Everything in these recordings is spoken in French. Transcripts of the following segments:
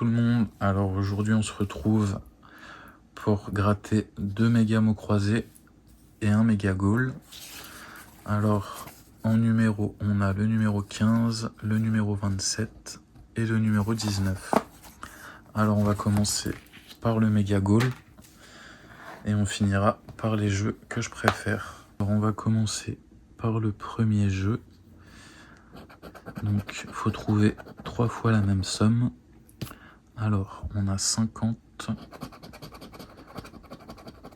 tout le monde, alors aujourd'hui on se retrouve pour gratter 2 méga mots croisés et un méga goal. Alors en numéro on a le numéro 15, le numéro 27 et le numéro 19. Alors on va commencer par le méga goal et on finira par les jeux que je préfère. Alors on va commencer par le premier jeu. Donc il faut trouver 3 fois la même somme. Alors on a 50,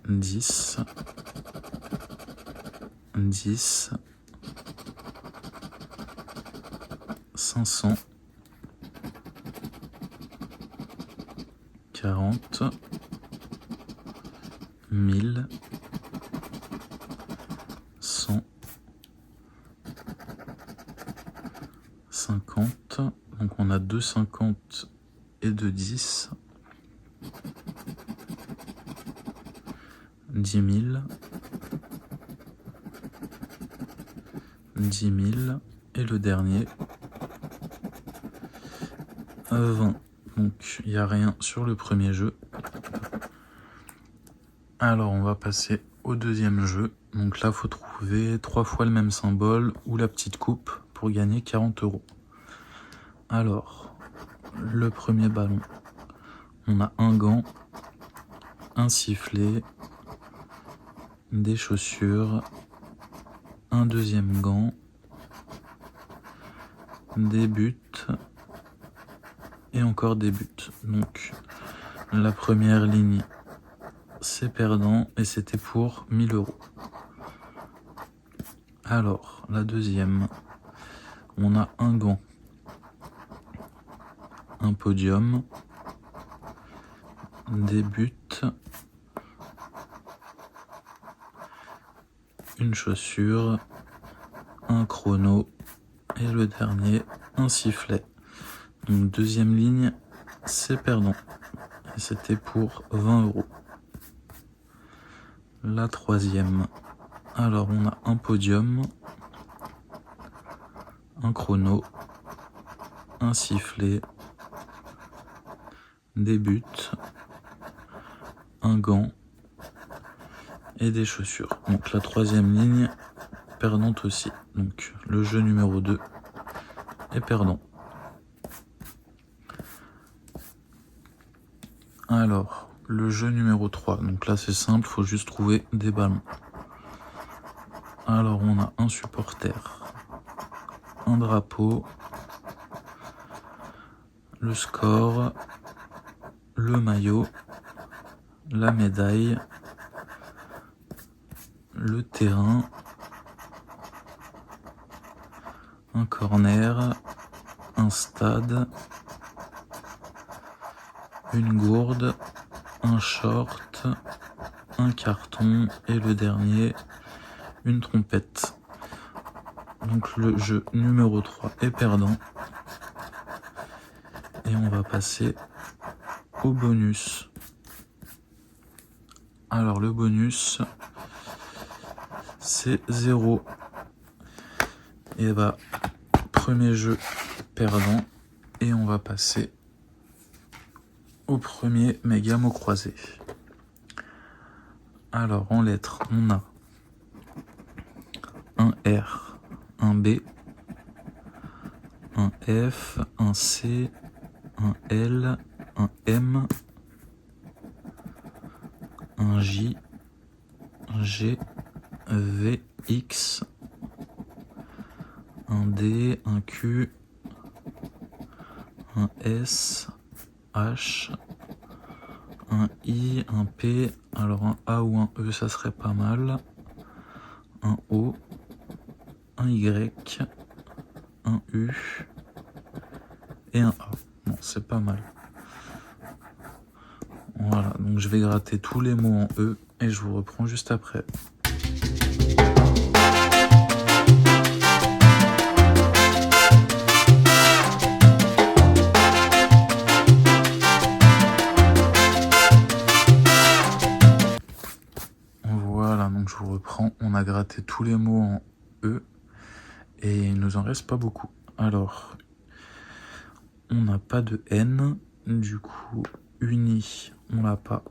10, 10, 500, 40, 1000, 100, 50. Donc on a 2 50 et 2 10. 10 000, 10 000 et le dernier 20. Donc il n'y a rien sur le premier jeu. Alors on va passer au deuxième jeu. Donc là il faut trouver 3 fois le même symbole ou la petite coupe pour gagner 40 €. Alors le premier ballon, on a un gant, un sifflet, des chaussures, un deuxième gant, des buts et encore des buts. Donc la première ligne c'est perdant et c'était pour 1000 €. Alors la deuxième, on a un gant, un podium, des buts, une chaussure, un chrono et le dernier un sifflet. Donc deuxième ligne c'est perdant et c'était pour 20 €. La troisième, alors on a un podium, un chrono, un sifflet, des buts, un gant et des chaussures. Donc la troisième ligne perdante aussi. Donc le jeu numéro 2 est perdant. Alors le jeu numéro 3, donc là c'est simple, faut juste trouver des ballons. Alors on a un supporter, un drapeau, le score, le maillot, la médaille, le terrain, un corner, un stade, une gourde, un short, un carton et le dernier, une trompette. Donc le jeu numéro 3 est perdant. Et on va passer au bonus. Alors le bonus, c'est 0. Et bah, premier jeu perdant. Et on va passer au premier méga mot croisé. Alors en lettres, on a un R, un B, un F, un C, un L, un M, un J, un G, V, X, un D, un Q, un S, H, un I, un P, alors un A ou un E ça serait pas mal, un O, un Y, un U et un A. Bon, c'est pas mal. Voilà, donc je vais gratter tous les mots en E et je vous reprends juste après. Voilà, donc je vous reprends. On a gratté tous les mots en E et il nous en reste pas beaucoup. Alors, on n'a pas de N, Du coup, uni, on l'a pas.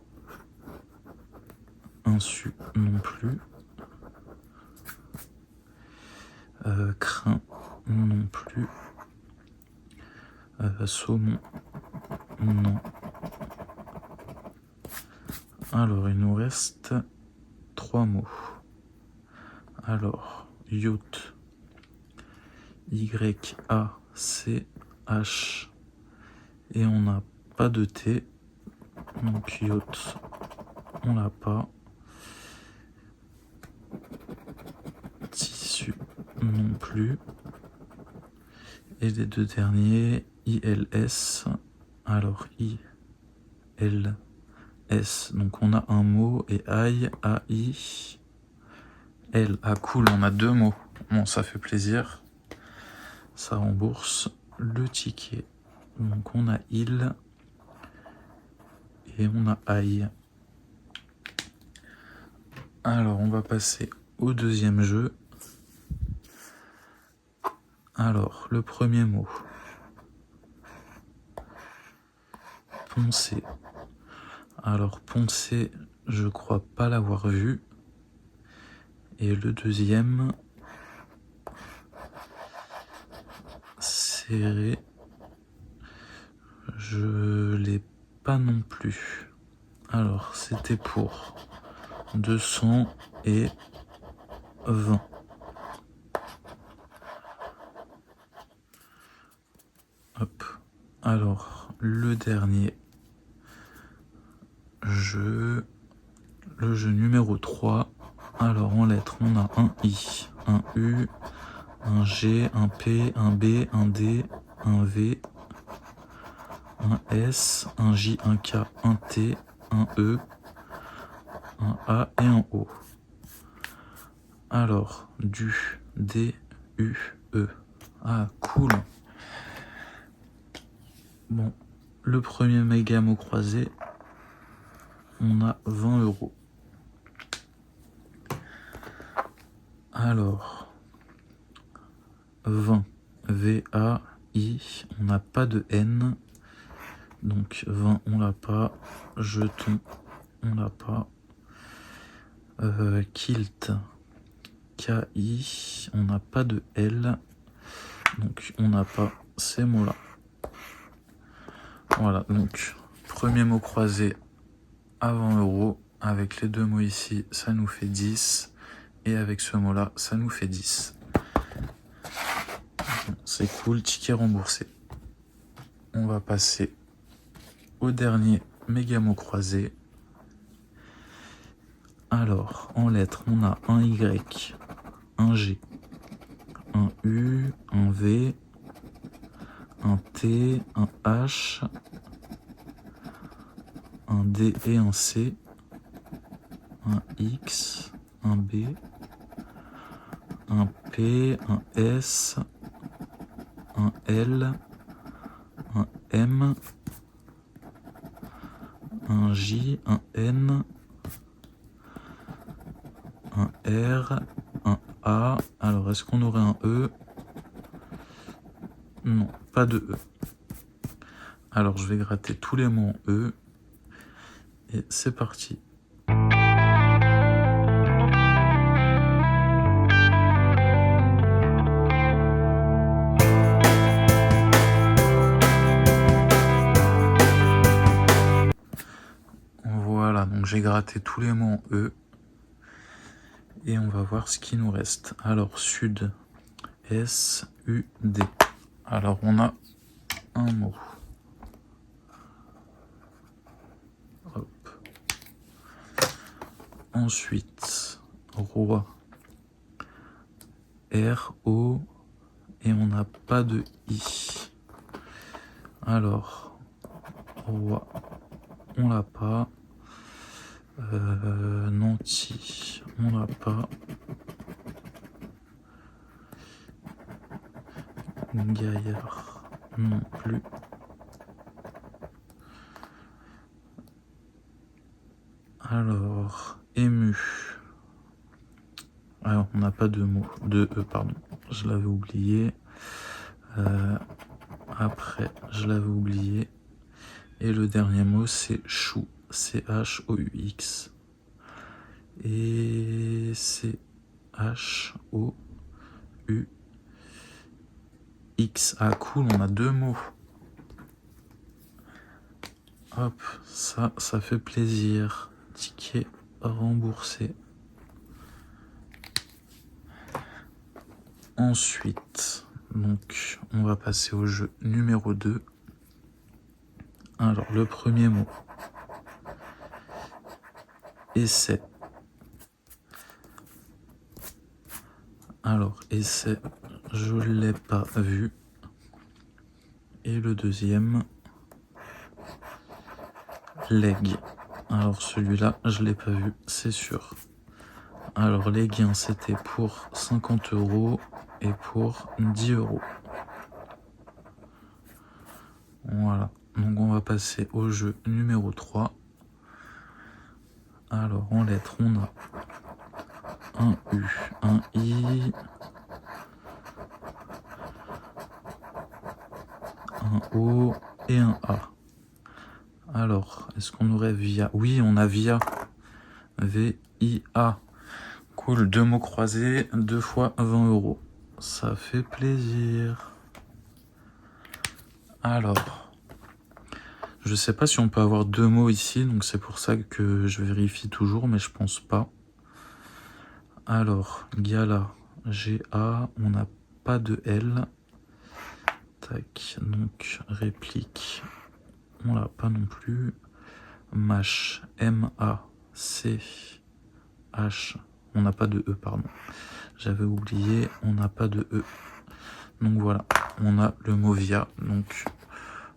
Insu non plus. Crin non plus. Saumon non. Alors il nous reste 3 mots. Alors yacht, Y-A-C-H, et on n'a pas de T, donc yacht on l'a pas. Tissu non plus. Et les deux derniers, ILS. Alors ILS, donc on a un mot, et aïe, AI, L. Ah cool, on a 2 mots. Bon, ça fait plaisir. Ça rembourse le ticket. Donc on a il et on a aïe. Alors on va passer au deuxième jeu. Alors le premier mot. Poncer. Alors poncer, je crois pas l'avoir vu. Et le deuxième, serré, je l'ai pas non plus. Alors c'était pour 220. Hop. Alors le dernier jeu, le jeu numéro 3. Alors en lettres, on a un I, un U, un G, un P, un B, un D, un V, un S, un J, un K, un T, un E, un A et un O. Alors, du, D, U, E. Ah, cool. Bon, le premier méga mot croisé, on a 20 €. Alors, 20, V-A-I, on n'a pas de N, donc 20 on l'a pas, jeton on l'a pas, kilt, K-I, on n'a pas de L, donc on n'a pas ces mots là. Voilà, donc premier mot croisé à 20 €, avec les 2 mots ici ça nous fait 10, et avec ce mot là ça nous fait 10. C'est cool, ticket remboursé. On va passer au dernier méga mot croisé. Alors, en lettres, on a un Y, un G, un U, un V, un T, un H, un D et un C, un X, un B, un P, un S, un L, un M, un J, un N, un R, un A. Alors, est-ce qu'on aurait un E? Non, pas de E. Alors, je vais gratter tous les mots en E. Et c'est parti. Voilà, donc j'ai gratté tous les mots en E. Et on va voir ce qui nous reste. Alors, sud, S-U-D. Alors, on a un mot. Hop. Ensuite, roi, R-O, et on n'a pas de I. Alors, roi, on l'a pas. Nanti, on l'a pas. Gaillard, non plus. Alors, ému. Alors, on n'a pas de mot, de E, pardon. Je l'avais oublié. Après, je l'avais oublié. Et le dernier mot, c'est chou, C-H-O-U-X. Et C-H-O-U-X. Ah cool, on a 2 mots. Hop, ça fait plaisir. Ticket remboursé. Ensuite, donc, on va passer au jeu numéro 2. Alors, le premier mot, essai. Alors, essai, je ne l'ai pas vu. Et le deuxième, leg. Alors, celui-là, je ne l'ai pas vu, c'est sûr. Alors, les gains, c'était pour 50 € et pour 10 €. Voilà. Donc, on va passer au jeu numéro 3. Alors, en lettres, on a un U, un I, un O et un A. Alors, est-ce qu'on aurait via? Oui, on a via. V-I-A. Cool, 2 mots croisés, 2 fois 20 €. Ça fait plaisir. Alors, je sais pas si on peut avoir 2 mots ici, donc c'est pour ça que je vérifie toujours, mais je pense pas. Alors, gala, G-A, on n'a pas de L. Tac, donc réplique, on l'a pas non plus. Mâche, M-A-C-H, on n'a pas de E, pardon. J'avais oublié, on n'a pas de E. Donc voilà, on a le mot via. Donc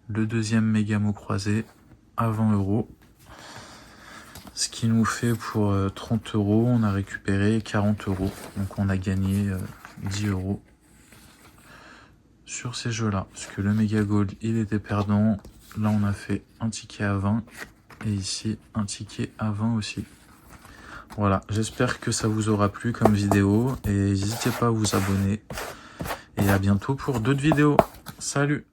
le deuxième méga mot croisé à 20 €. Ce qui nous fait pour 30 €, on a récupéré 40 €. Donc on a gagné 10 € sur ces jeux-là. Parce que le méga gold, il était perdant. Là, on a fait un ticket à 20. Et ici, un ticket à 20 aussi. Voilà, j'espère que ça vous aura plu comme vidéo. Et n'hésitez pas à vous abonner. Et à bientôt pour d'autres vidéos. Salut!